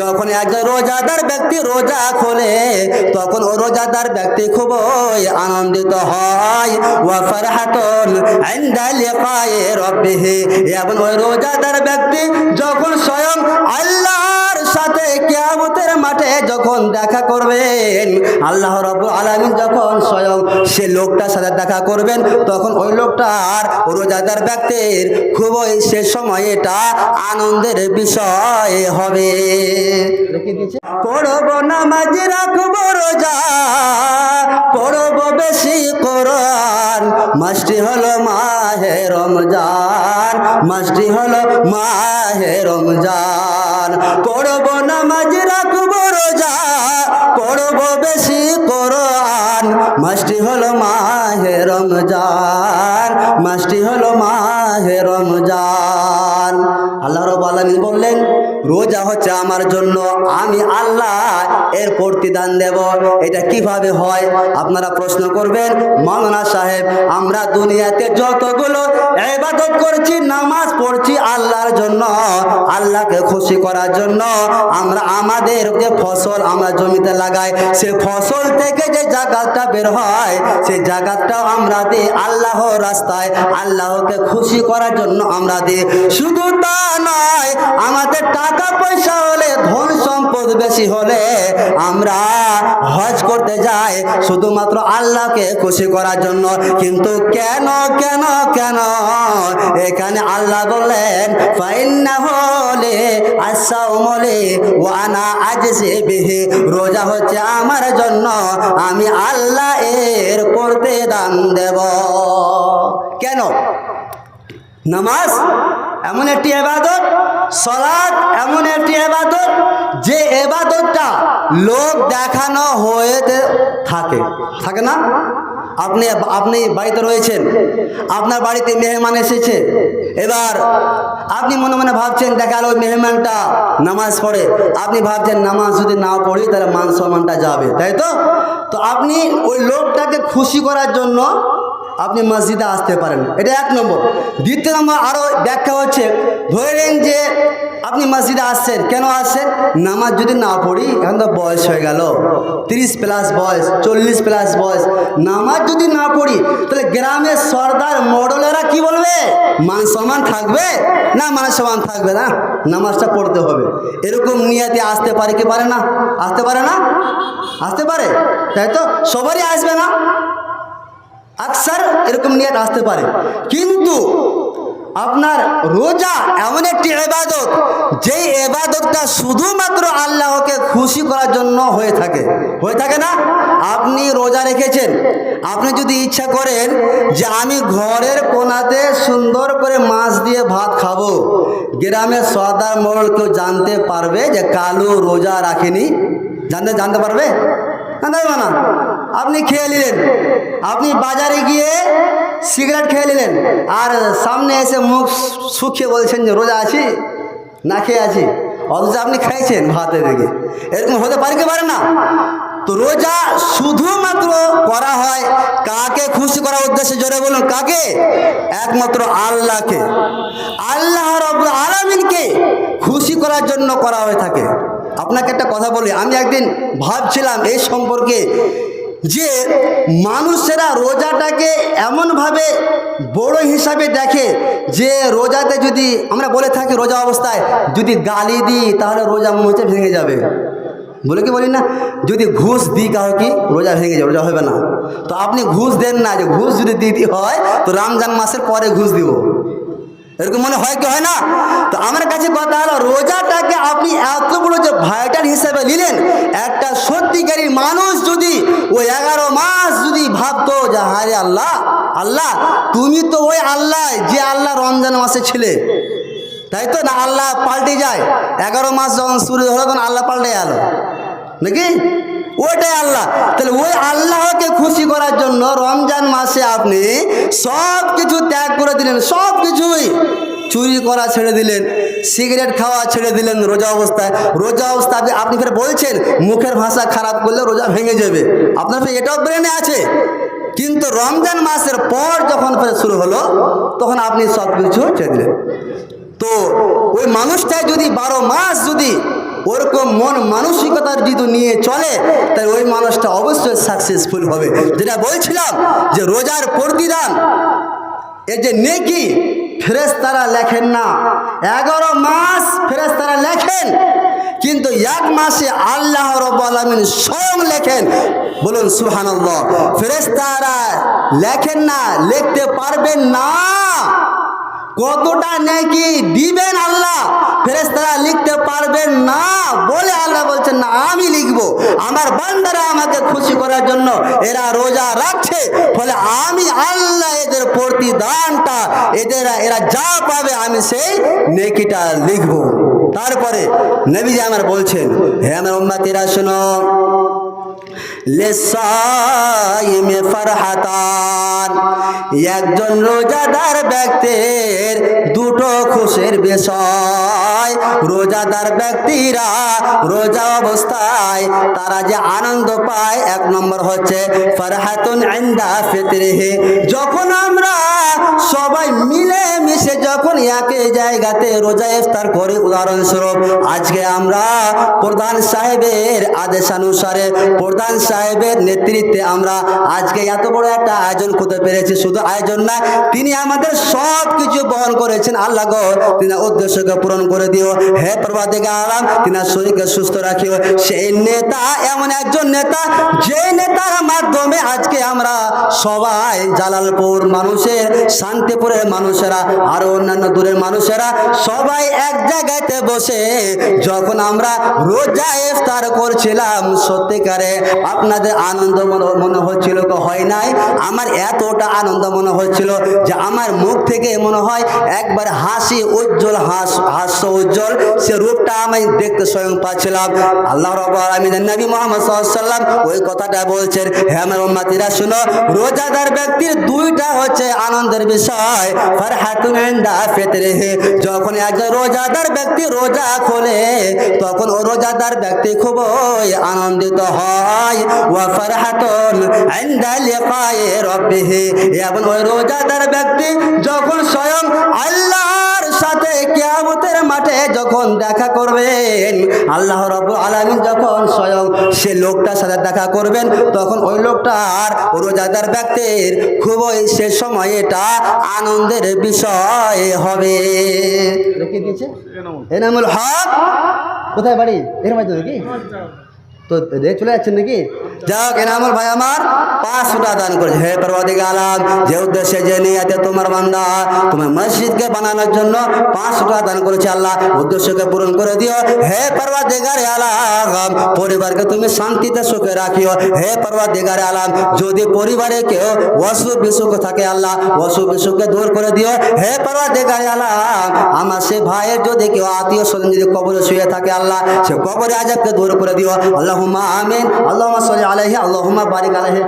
যখন একজন রোজাদার ব্যক্তি রোজা খোলে তখন ও রোজাদার ব্যক্তি খুবই আনন্দিত হয়। ওয়া ফারহাতুন ইনদা লিকায়ে রাব্বিহ, এবং ওই রোজাদার ব্যক্তি যখন স্বয়ং আল্লাহর সাথে কিয়ামতের মাঠে যখন দেখা করবেন, আল্লাহ রাব্বুল আলামিন যখন স্বয়ং সে লোকটার সাথে দেখা করবেন, তখন ওই লোকটার রোজাদার ব্যক্তির খুবই সে সময় এটা আনন্দের বিষয় হবে। পড়ব নামাজ, রাখব রোজা, পড়ব বেশি কোরআন, মাসটি হলো মাহে রমজান, মাসটি হলো মাহে রমজান। পড়ব নামাজ, রাখব রোজা, পড়ব বেশি কোরআন, মাসটি হলো মাহে রমজান, মাসটি হলো মাহে রমজান। আল্লাহ রাব্বুল আলামিন বললেন রোজা হচ্ছে আমার জন্য, আমি আল্লাহ এর প্রতিদান দেব। এটা কিভাবে হয় আপনারা প্রশ্ন করবেন। মাওলানা সাহেব, আমরা দুনিয়াতে যতগুলো ইবাদত করছি, নামাজ পড়ছি আল্লাহর জন্য, আল্লাহকে খুশি করার জন্য। আমরা আমাদের যে ফসল আমরা জমিতে লাগাই, সে ফসল থেকে যে জাকাতটা বের হয়, সেই জাকাতটাও আমরা দিই আল্লাহর রাস্তায়, আল্লাহকে খুশি করার জন্য আমরা দিই। শুধু তা নয়, আমাদের টাকা পয়সা হলে, ধন সম্পদ বেশি হলে আমরা হজ করতে যাই শুধুমাত্র আল্লাহকে খুশি করার জন্য। কিন্তু কেন কেন কেন এখানে আল্লাহ বললেন ফাইন্নাহু লি আস-সাওমু লি ওয়া আনা আজজি বিহি, রোজা হচ্ছে আমার জন্য, আমি আল্লাহ এর প্রতিদান দেব। কেন? নামাজ এমন একটি ইবাদত, সালাত এমন একটি ইবাদত, যে ইবাদতটা লোক দেখানো হয়ে থাকে না। আপনি বাড়িতে রয়েছেন, আপনার বাড়িতে মেহমান এসেছে, এবার আপনি মনে মনে ভাবছেন দেখা গেল ওই মেহমানটা নামাজ পড়ে, আপনি ভাবছেন নামাজ যদি না পড়ি তাহলে মান সম্মানটা যাবে, তাই তো? তো আপনি ওই লোকটাকে খুশি করার জন্য আপনি মসজিদে আসতে পারেন, এটা এক নম্বর। দ্বিতীয় নম্বর আরও ব্যাখ্যা হচ্ছে, ধরে নিন যে আপনি মসজিদে আসছেন, কেন আসছেন? নামাজ যদি না পড়ি, এখন তো বয়স হয়ে গেল, 30+ বয়স, 40+ বয়স, নামাজ যদি না পড়ি তাহলে গ্রামের সর্দার মডলেরা কি বলবে? মান সম্মান থাকবে না? মান সম্মান থাকবে না, নামাজটা পড়তে হবে। এরকম নিয়তে আসতে পারে কি পারে না? আসতে পারে না? আসতে পারে, তাই তো? সবারই আসবে না, আকসার এরকম নিয়ত আসতে পারে। কিন্তু আপনার রোজা এমন একটি ইবাদত, যেই ইবাদতটা শুধুমাত্র আল্লাহকে খুশি করার জন্য হয়ে থাকে না? আপনি রোজা রেখেছেন, আপনি যদি ইচ্ছা করেন যে আমি ঘরের কোণাতে সুন্দর করে মাছ দিয়ে ভাত খাবো, গ্রামের সর্দার মোড়ল কেউ জানতে পারবে যে কালু রোজা রাখেনি? জানতে পারবে না? আপনি খেয়ে নিলেন, আপনি বাজারে গিয়ে সিগারেট খেয়ে নিলেন, আর সামনে এসে মুখ শুকিয়ে বলছেন যে রোজা আছি না খেয়ে আছি, অথচ আপনি খাইছেন ভাতে দিকে। এরকম হতে পারে কি পারে না? তো রোজা শুধুমাত্র করা হয় কাকে খুশি করার উদ্দেশ্যে? জোরে বলুন, কাকে? একমাত্র আল্লাহকে, আল্লাহ রাব্বুল আলামিনকে খুশি করার জন্য করা হয়ে থাকে। আপনাকে একটা কথা বলি, আমি একদিন ভাবছিলাম এই সম্পর্কে যে মানুষেরা রোজাটাকে এমনভাবে বড় হিসাবে দেখে যে রোজাতে যদি আমরা বলে থাকি রোজা অবস্থায় যদি গালি দিই তাহলে রোজা মনে হচ্ছে ভেঙে যাবে, বলে কি বলি না? যদি ঘুষ দিই কাউকে রোজা ভেঙে যাবে, রোজা হবে না। তো আপনি ঘুষ দেন না, যে ঘুষ যদি দিতে হয় তো রমজান মাসের পরে ঘুষ দিব, এরকম মনে হয় কি হয় না? তো আমার কাছে কথা হলো, রোজাটাকে আপনি এত বড় যে ভাইটাল হিসেবে নিলেন, একটা সত্যিকারী মানুষ যদি ওই 11 মাস যদি ভাবতো যে হায় আল্লাহ তুমি তো ওই আল্লাহ যে আল্লাহ রমজান মাসে ছিলে, তাই তো না? আল্লাহ পাল্টে যায়, 11 মাস যখন শুরু হলো তখন আল্লাহ পাল্টে গেল নাকি? ওইটাই আল্লাহ। তাহলে ওই আল্লাহকে খুশি করার জন্য রমজান মাসে আপনি সব কিছু ত্যাগ করে দিলেন, সব কিছুই চুরি করা ছেড়ে দিলেন, সিগারেট খাওয়া ছেড়ে দিলেন রোজা অবস্থায়। আপনি ফের বলছেন মুখের ভাষা খারাপ করলে রোজা ভেঙে যাবে, আপনার ফের এটাও ব্রেনে আছে। কিন্তু রমজান মাসের পর যখন ফের শুরু হলো তখন আপনি সব কিছু ছেড়ে দিলেন। তো ওই মানুষটাই যদি 12 মাস যদি ওরকম মন মানসিকতার যদি নিয়ে চলে তাই ওই মানুষটা অবশ্যই সাকসেসফুল হবে। যেটা বলছিলাম যে রোজার প্রতিদান এই যে নেকি ফেরেশতারা লেখেন না, 11 মাস ফেরেশতারা লেখেন, কিন্তু এক মাসে আল্লাহ রাব্বুল আলামিন স্বয়ং লেখেন। বলুন সুবহানাল্লাহ। ফেরেশতারা লেখেন না, লিখতে পারবেন না। কতটা নেকি দিবেন আল্লাহ, ফেরেশতারা লিখতে পারবেন না বলে আল্লাহ বলছেন না আমি লিখব। আমার বান্দারা আমাকে খুশি করার জন্য এরা রোজা রাখছে, ফলে আমি আল্লাহ এদের প্রতিদানটা এরা যা পাবে আমি সেই নেকিটা লিখব। তারপরে নবীজি আমার বলছেন, হে আমার উম্মতিরা শোনো, লিসাইমে ফারহাতান, একজন রোজাদার ব্যক্তির দুটো খুশির বিষয়। রোজাদার ব্যক্তিরা রোজা অবস্থায় তারা যে আনন্দ পায়, এক নম্বর হচ্ছে ফারহাতুন ইনদা ফিতরিহি, যখন আমরা সবাই মিলে মিশে যখন একই জায়গাতে রোজা ইফতার করি। উদাহরণস্বরূপ আজকে আমরা প্রধান সাহেবের আদেশানুসারে, প্রধান সাহেবের নেতৃত্বে আমরা আজকে এত বড় একটা আয়োজন করতে পেরেছি। শুধু আয়োজন না, তিনি আমাদের সব কিছু বহন করেছেন। আল্লাহ গো তিনি উদ্দেশ্যকে পূরণ করে দিও, হে পরওয়ারদিগার আলম তিনি শরীরকে সুস্থ রাখিও। সেই নেতা এমন একজন নেতা, যে নেতার মাধ্যমে আজকে আমরা সবাই জালালপুর মানুষের, শান্তিপুরের মানুষেরা, আরো অন্যান্য দূরের মানুষেরা সবাই এক জায়গাতে বসে যখন আমরা রোজা ইফতার করছিলাম, সত্যিকারে আপনাদের আনন্দ মনে হচ্ছিল হয় নাই? আমার এতটা আনন্দ মনে হচ্ছিল যে আমার মুখ থেকে মনে হয় একবার হাসি উজ্জ্বল, হাস্য উজ্জ্বল সে রূপটা আমি দেখতে স্বয়ং পাচ্ছিলাম। আল্লাহ রাব্বুল আলামিন নবী মুহাম্মদ সাল্লাল্লাহু আলাইহি ওয়াসাল্লাম ওই কথাটা বলছেন, হে আমার উম্মতিরা শুনো, রোজাদার ব্যক্তির দুইটা হচ্ছে আনন্দের বিষয়। ফারহাতুন ইনদা ফিতরিহি, যখন একজন রোজাদার ব্যক্তি রোজা খোলে তখন ও রোজাদার ব্যক্তি খুবই আনন্দিত হয়। ওয়া ফারহাতুন ইনদা লিকায়ে রাব্বিহি, এবং ওই রোজাদার ব্যক্তি যখন স্বয়ং আল্লাহর সাথে কিয়ামতের মাঠে যখন দেখা করবেন, আল্লাহ রাব্বুল আলামিন যখন স্বয়ং সে লোকটার সাথে দেখা করবেন, তখন ওই লোকটার রোজাদার ব্যক্তির খুবই সে সময় এটা আনন্দের বিষয় হবে। রেখে দিয়েছে এনামুল হক, কোথায় বাড়ি? এর মধ্যে নাকি তো চলে যাচ্ছেন নাকি? যাক, এনামুল ভাই আমার 500 টাকা দান করেছে। হে পরওয়ারদিগার আলম, যে উদ্দেশ্যে যে নিয়তে তোমার বান্দা তোমার মসজিদকে বানানোর জন্য 500 টাকা দান করেছে, আল্লাহ উদ্দেশ্যকে পূরণ করে দিও। হে পরওয়ারদিগার আলম, পরিবারকে তুমি শান্তিতে সুখে রাখিও। হে পরওয়ারদিগার আলম, যদি পরিবারে কেউ অসুখ বিসুখ থাকে, আল্লাহ অসুখ বিসুখকে দূর করে দিও। হে পরওয়ারদিগার আলম, আমার সে ভাইয়ের যদি কেউ আত্মীয় স্বজন যদি কবরে শুয়ে থাকে, আল্লাহ সে কবরে আযাবকে দূর করে দিও। আল্লাহুম্মা আমিন। আল্লাহুম্মা সাল্লি আলাইহি, আল্লাহুম্মা বারিক আলাইহি।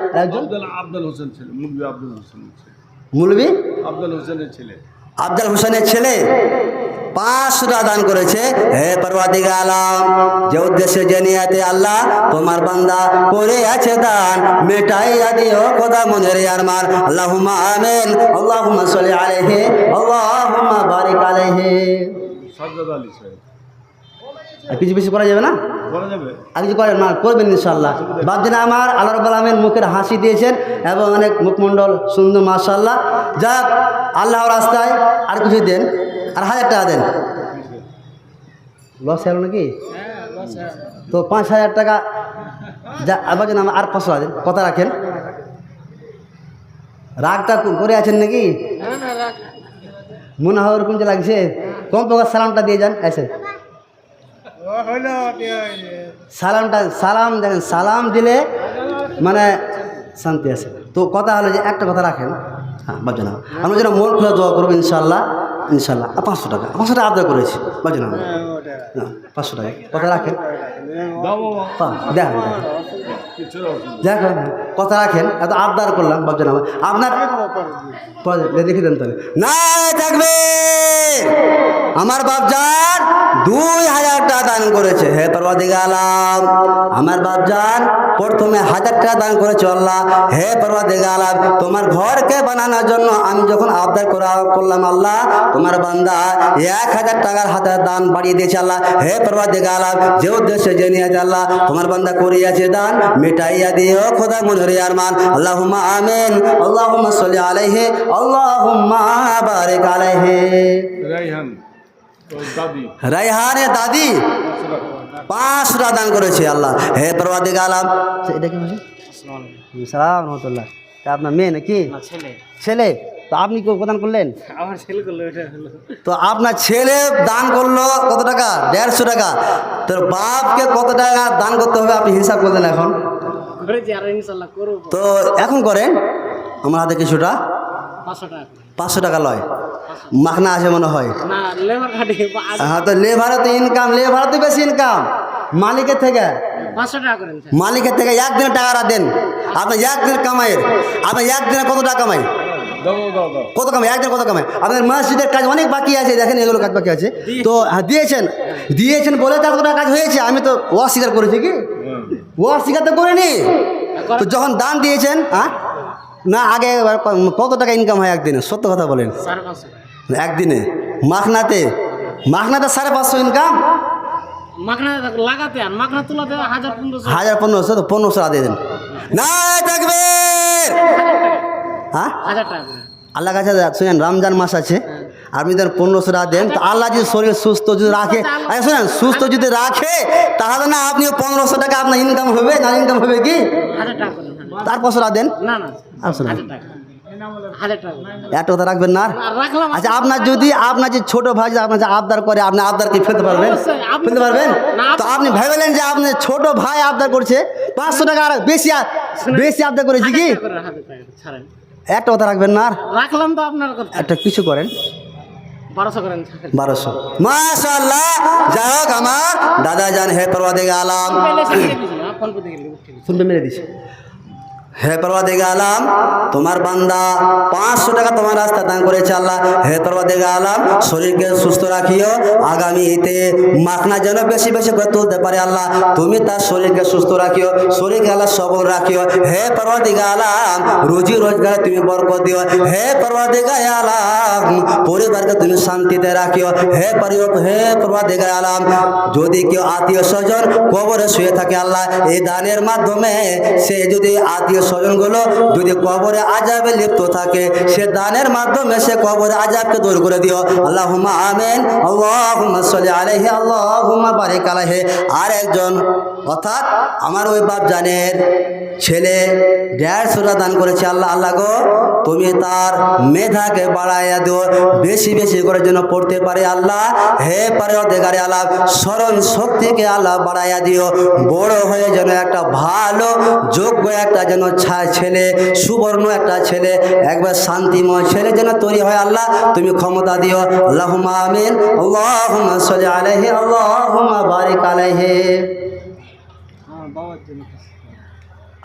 আব্দুল হোসেন ছেলে, মুলবি আব্দুল হোসেন ছেলে, মুলবি আব্দুল হোসেনের ছেলে, আব্দুল হোসেনের ছেলে 500 টাকা দান করেছে। হে পরওয়ারদিগার আলম, যে উদ্দেশ্যে যে নিয়তে আল্লাহ তোমার বান্দা করে আছে দান, মেটাইয়া দিও খোদা মনের আরমান। আল্লাহুম্মা আমিন। আল্লাহুম্মা সাল্লি আলাইহি, আল্লাহুম্মা বারিক আলাইহি। সাজ্জাদ আলী সাহেব, আর কিছু বেশি করা যাবে না? বলা যাবে? আর কিছু করেন না, করবেন ইনশাআল্লাহ। বাপজিনা আমার আল্লাহ রাব্বুল আলামিন মুখের হাসি দিয়েছেন এবং অনেক মুখমণ্ডল সুন্দর, মাশাআল্লাহ। যাক, আল্লাহর রাস্তায় আর কিছু দেন, আর 1000 টাকা দেন। লস হলো নাকি? তো 5000 টাকা যা আবার যেন আর 500 টাকা দেন। কথা রাখেন, রাগটা করে আছেন নাকি? মনে হয় ওরকম যে লাগছে। কম প্রকার সালামটা দিয়ে যান। এসে সালাম দেখেন, সালাম দিলে মানে শান্তি আছে। তো কথা হলো যে একটা কথা রাখেন, হ্যাঁ বাজনা আমরা যেন মন খুলে দোয়া করবো ইনশাল্লাহ। ইনশাল্লাহ 500 টাকা আদায় করেছি, বাজনা 500 টাকা কথা রাখেন। দেখেন দেখেন কথা রাখেন, এত আবদার করলাম বাজনা আপনার দেখে দেন তাহলে না থাকবে। আমার বাপজান 2000 টাকা দান করেছে। হে পরওয়ারদিগার আলাম, আমার বাপজান প্রথমে 1000 টাকা দান করেছে আল্লাহ। হে পরওয়ারদিগার আলাম, তোমার ঘরকে বানানোর জন্য আমি যখন আবদার করলাম আল্লাহ, তোমার বান্দা 1000 টাকার হাতে দান বাড়িয়ে দিয়েছে আল্লাহ। হে পরওয়ারদিগার আলাম, যে উদ্দেশ্যে যে নিয়েছে আল্লাহ, তোমার বান্দা করিয়াছে দান, মিটাইয়া দিও খোদা মনের আরমান। আল্লাহুম্মা আমিন, আল্লাহুম্মা সাল্লি আলাইহি, আল্লাহুম্মা বারিক আলাইহি। রাইহান তো দাদি রাইহানের দাদি 500 টাকা দান করেছে আল্লাহ। হে পরওয়ারদিগার আলাম, এটা কি বলছে? সালাম রহমতুল্লাহ। তা আপনার মেয়ে নাকি ছেলে? তো আপনি প্রদান করলেন? আমার ছেলে করলো, এটা হলো তো আপনার ছেলে দান করলো কত টাকা? 150 টাকা। তোর বাপকে কত টাকা দান করতে হবে আপনি হিসাব করলেন এখন? করেছি আর ইনশাল্লাহ করবো। তো এখন করেন আমার হাতে কিছুটা। 500 টাকা 500 টাকা লয়, মাখনা আছে মনে হয়। না, লেবার খাটি হ্যাঁ, তো লেবারে তো ইনকাম, লেবারে তো বেশি ইনকাম মালিকের থেকে। 500 টাকা করেন স্যার। মালিকের থেকে একদিনে টাকাটা দেন। আপনি একদিনের কামাইয়ের, আপনি একদিনে কত টাকা কামাই? দাও কত কামাই একদিন? কত কামাই? আপনার মসজিদের কাজ অনেক বাকি আছে, দেখেন এগুলো কাজ বাকি আছে। তো দিয়েছেন বলে তো এতটা কাজ হয়েছে। আমি তো অস্বীকার করেছি কি? অস্বীকার তো করিনি। তো যখন দান দিয়েছেন, হ্যাঁ না, আগে কত টাকা ইনকাম হয় একদিনে? সত্য কথা বলেন। 550 একদিনে মাখনাতে 550 ইনকাম। মাখনা লাগাতে আর মাখনা তোলাতে 1500 1500, তো 1500 দিয়ে দেন না থাকবে। হ্যাঁ, 1000 টাকা করে। আল্লাহ কাছে শুনেন, রমজান মাস আছে, আপনি তার 1500 টাকা দেন। তো আল্লাহ যদি শরীর সুস্থ যদি রাখে, শুনেন, সুস্থ যদি রাখে, তাহলে না আপনি 1500 টাকা আপনার ইনকাম হবে না? ইনকাম হবে কি? 1000 টাকা করেন। তার 500 টাকা দেন। না না আর শুনেন, 1000 টাকা 1000 টাকা করেন। একটা কথা রাখবেন না। আর রাখলাম। আচ্ছা, আপনার যে ছোট ভাই যে আপনার যে আবদার করে, আপনি আবদার কি ফেলতে পারবেন? অবশ্যই, আপনি ফেলতে পারবেন? না, তো আপনি ভাবলেন যে আপনার ছোট ভাই আবদার করছে 500 টাকা, আর বেশি আবদার করেছি কি? 1000 টাকা করে, 1000 টাকা ছাড়েন। একটা কথা রাখবেন না। রাখলাম তো আপনার কথা। একটা কিছু করেন, 1200 করেন। 1200। মাশাআল্লাহ। যাই হোক, আমার দাদা জান, হে পরওয়ারদিগার আলাম, ফোন করতে গেলে উঠে শুনতে মেরে দিছে। হে পরওয়ারদিগার আলাম, তোমার বান্দা 500 টাকা তোমার রাস্তা দান করেছে আল্লাহ। হে পরওয়ারদিগার আলাম, শরীরকে সুস্থ রাখিও, আগামীতে মাখনা যেন বেশি বেশি করে তুলতে পারে আল্লাহ। তুমি তার শরীরকে সুস্থ রাখিও, শরীরকে আল্লাহ সবল রাখিও। হে পরওয়ারদিগার আলাম, রুজি রোজগারে তুমি বরকত দিও। হে পরওয়ারদিগার আলাম, পরিবারকে তুমি শান্তিতে রাখিও। হে পরওয়ারদিগার আলাম, যদি কেউ আত্মীয় স্বজন কবরে শুয়ে থাকে আল্লাহ, এই দানের মাধ্যমে সে যদি আত্মীয় স্বজনগুলো যদি কবরে আযাবে লিপ্ত থাকে, সে দানের মাধ্যমে সে কবরে আযাবকে দূর করে দিও। আল্লাহুম্মা আমিন, আল্লাহুম্মা সাল্লি আলাইহি, আল্লাহুম্মা বারিক আলাইহি। আর একজন, অর্থাৎ আমার ওই বাপ জানের ছেলে 150 টাকা দান করেছে আল্লাহ। আল্লাহ গো, তুমি তার মেধাকে বাড়াইয়া দিও, বেশি বেশি করে যেন পড়তে পারে আল্লাহ। হে পরওয়ারদিগার আলাম, স্মরণ শক্তিকে আল্লাহ বাড়াইয়া দিও, বড় হয়ে যেন একটা ভালো যোগ্য একটা যেন ছেলে, সুবর্ণ একটা ছেলে, একবার শান্তিময় ছেলে যেন তৈরি হয় আল্লাহ, তুমি ক্ষমতা দিও। আল্লাহুম্মা আমিন, আল্লাহুম্মা সাল্লি আলাইহি, আল্লাহুম্মা বারিক আলাইহি।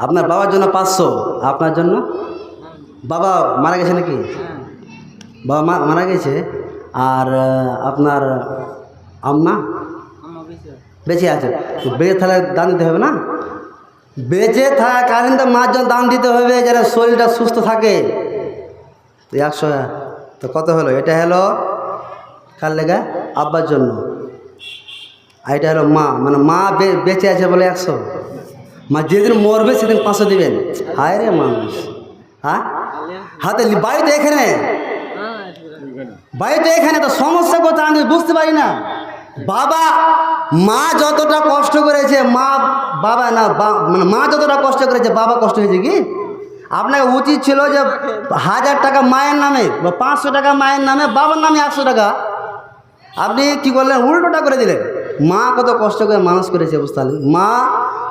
আপনার বাবার জন্য 500, আপনার জন্য? বাবা মারা গেছে নাকি? বাবা মারা গেছে। আর আপনার আম্মা বেঁচে আছে। তো বেঁচে থাকলে দান দিতে হবে না? বেঁচে থাকাকালীন তো মার জন্য দান দিতে হবে, যারা শরীরটা সুস্থ থাকে। তো 100, তো কত হলো? এটা হলো কার লেগা? আব্বার জন্য। আর এটা হলো মা, মানে মা বেঁচে আছে বলে 100। মা যেদিন মরবে সেদিন 500 দিবেন। হায় রে মানুষ, হ্যাঁ, হাতে বাড়িতে এখানে, বাড়িতে এখানে, তো সমস্যা কোথায় আমি বুঝতে পারি না। বাবা মা যতটা কষ্ট করেছে, বাবা না, মানে মা যতটা কষ্ট করেছে, বাবা কষ্ট হয়েছে কি? আপনাকে উচিত ছিল যে 1000 টাকা মায়ের নামে বা 500 টাকা মায়ের নামে, বাবার নামে 100 টাকা। আপনি কি করলেন? উল্টোটা করে দিলেন। মা কত কষ্ট করে মানুষ করেছে, বুঝতে পারলেন? মা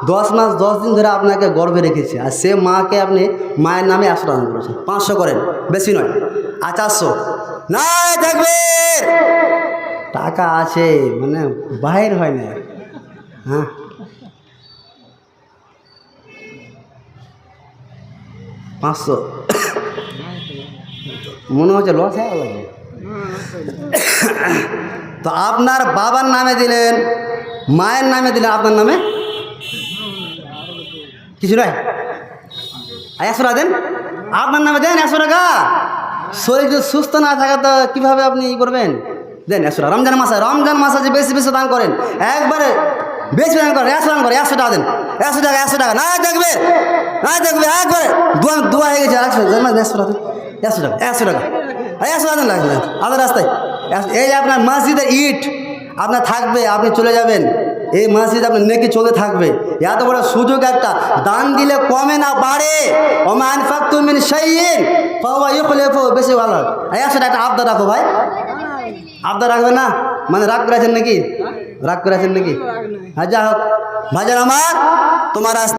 10 মাস 10 দিন ধরে আপনাকে গর্ভে রেখেছে, আর সে মাকে আপনি মায়ের নামে 100 টাকা করেছেন। 500 করেন, বেশি নয়। আর 400 না থাকবে, টাকা আছে, মানে বাহির হয় না। হ্যাঁ, পাঁচশো মনে হচ্ছে লস হয়ে গেল। তো আপনার বাবার নামে দিলেন, মায়ের নামে দিলেন, আপনার নামে কিছু নয়। 100 টাকা দেন, আপনার নামে দেন 100 টাকা। শরীর যদি সুস্থ না থাকে তো কীভাবে আপনি ই করবেন? দেন 100 টাকা। রমজান মাসে যে বেশি বেশি দান করেন, একবারে বেশি দান করেন, 100 দান করেন, 100 টাকা দেন, 100 টাকা, 100 টাকা। না দেখবে একবারে দোয়া হয়ে গেছে। 100 টাকা, 100 টাকা, 100 টাকা, 100 টাকা, 100 টাকা দেন লাগবে আপনার রাস্তায়। এই যে আপনার মসজিদের ইট আপনার থাকবে, আপনি চলে যাবেন, এই মসজিদ আপনার নেকি চলতে থাকবে। এত বড় সুযোগ একটা, দান দিলে কমে না বাড়ে। ওমা আনফাকতুম মিন শাইইন ফাহুয়া ইউখলিফু, বেশি ভালো। 100 টাকা আবদার রাখো ভাই, আবদার রাখবে না মানে রাগ করেছেন নাকি? রাগ করেছেন নাকি? হ্যাঁ, যা হোক ভাইজান আমার, তোমার